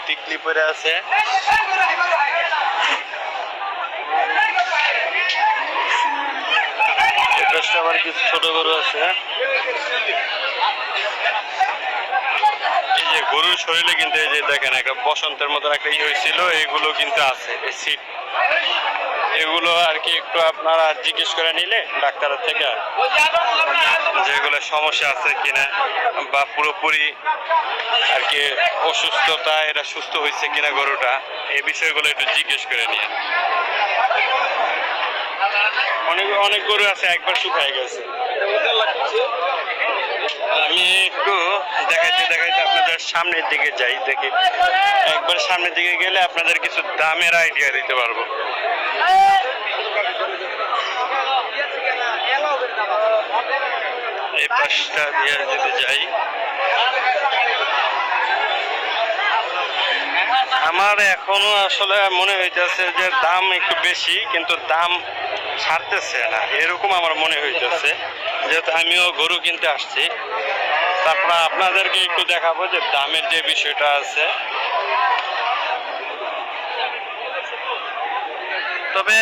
টিকলি পরে আছে। আবার কিছু ছোট গরু আছে। এই যে গরুর শরীরে কিন্তু এই যে দেখেন একটা বসন্তের মতন একটা হয়েছিল, এগুলো কিন্তু আছে সিট। এগুলো আর কি একটু আপনারা জিজ্ঞেস করে নিলে ডাক্তারের থেকে যেগুলো সমস্যা আছে কিনা বা পুরোপুরি আর কি অসুস্থতা, এটা সুস্থ হয়েছে কিনা গরুটা, এই বিষয়গুলো একটু জিজ্ঞেস করে নিয়ে। অনেক অনেক গরু আছে একবার শুকায় গেছে। আমি একটু দেখাইতে দেখাইতে আপনাদের সামনের দিকে যাই, দেখি একবার সামনের দিকে গেলে আপনাদের কিছু দামের আইডিয়া দিতে পারবো। এই পাশটা দিয়ে যদি যাই, আমার এখনো আসলে মনে হইতেছে যে দাম একটু বেশি, কিন্তু দাম ছাড়তেছে না এরকম আমার মনে হইতেছে, যেহেতু আমিও গরু কিনতে আসছি। তারপর আপনাদেরকে একটু দেখাবো যে দামের যে বিষয়টা আছে। তবে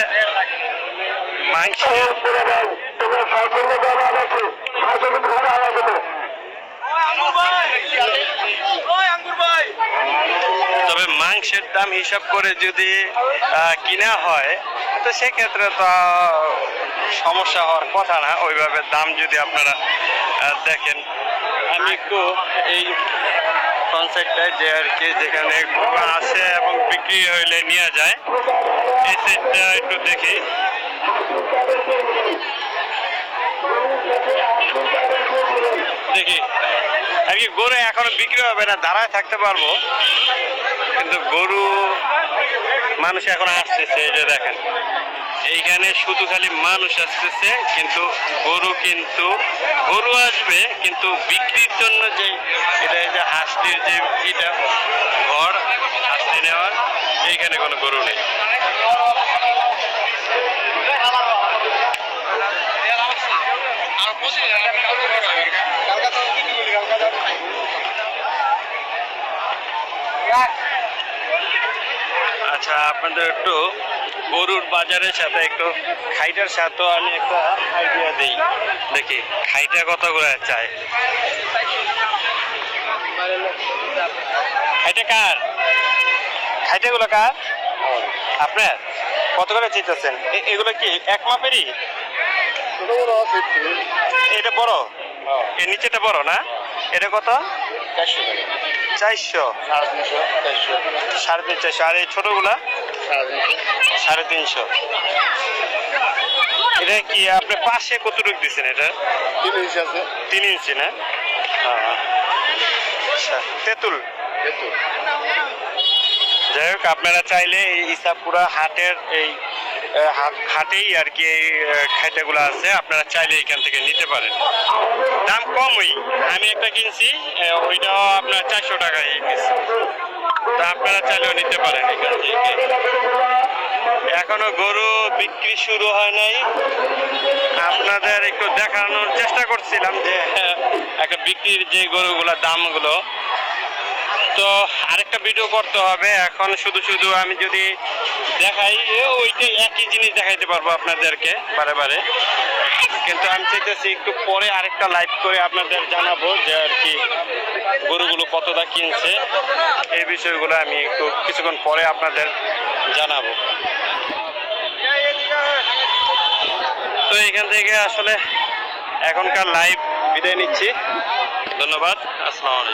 মাংসের দাম হিসাব করে যদি কিনা হয় তো সেক্ষেত্রে তো সমস্যা হওয়ার কথা না। ওইভাবে দাম যদি আপনারা দেখেন, আমি একটু এই কনসেপ্টটায় যে আর কি যেখানে আসে এবং বিক্রি হইলে নিয়ে যায়, এই সাইডটা একটু দেখি। দেখি আর কি গরু এখনো বিক্রি হবে না, দাঁড়ায় থাকতে পারবো, কিন্তু গরু মানুষ এখন আসতেছে। এই যে দেখেন এইখানে শুধু খালি মানুষ আসতেছে, কিন্তু গরু আসবে কিন্তু বিক্রির জন্য যে এটা যে হাঁসটির যে এটা ঘর হাঁসটি নেওয়ার, এইখানে কোনো গরু নেই। আচ্ছা, আপনাদের একটু গরুর বাজারের সাথে একটু খাইটার সাথেও আমি একটা আইডিয়া দিই। দেখি খাইটা কত করে চাই। খাইটা কার? খাইটাগুলো কার? আপনার? কত করে চাইতেছেন? এগুলো কি এক মাপেরই? এটা বড়, এর নিচেটা বড় না? এটা কত? 400, 350, আর এই ছোটগুলা 350। এটা কি আপনি পাশে কতটুকু দিচ্ছেন? এটা 3 ইঞ্চি আছে। 3 ইঞ্চি না? আচ্ছা, তেঁতুল। যাই হোক, আপনারা চাইলে এই ইসাপুরা হাটের এই হাটেই আর কি এই খাইটাগুলো আছে, আপনারা চাইলে এখান থেকে নিতে পারেন। দাম কমই, আমি একটা কিনছি, ওইটাও আপনার 400 টাকায় কিনছি। তা আপনারা চাইলেও নিতে পারেন এখান থেকে। এখনো গরু বিক্রি শুরু হয় নাই, আপনাদের একটু দেখানোর চেষ্টা করছিলাম যে একটা বিক্রির যে গরুগুলোর দামগুলো। তো আরেকটা ভিডিও করতে হবে, এখন শুধু শুধু আমি যদি দেখাই ওইটাই একই জিনিস দেখাইতে পারবো আপনাদেরকে বারে বারে, কিন্তু আমি চাইতেছি একটু পরে আরেকটা লাইভ করে আপনাদের জানাবো যে আর কি গরুগুলো কতটা কিনছে, এই বিষয়গুলো আমি একটু কিছুক্ষণ পরে আপনাদের জানাবো। তো এখান থেকে আসলে এখনকার লাইভ বিদায় নিচ্ছি। ধন্যবাদ, আসসালামু আলাইকুম।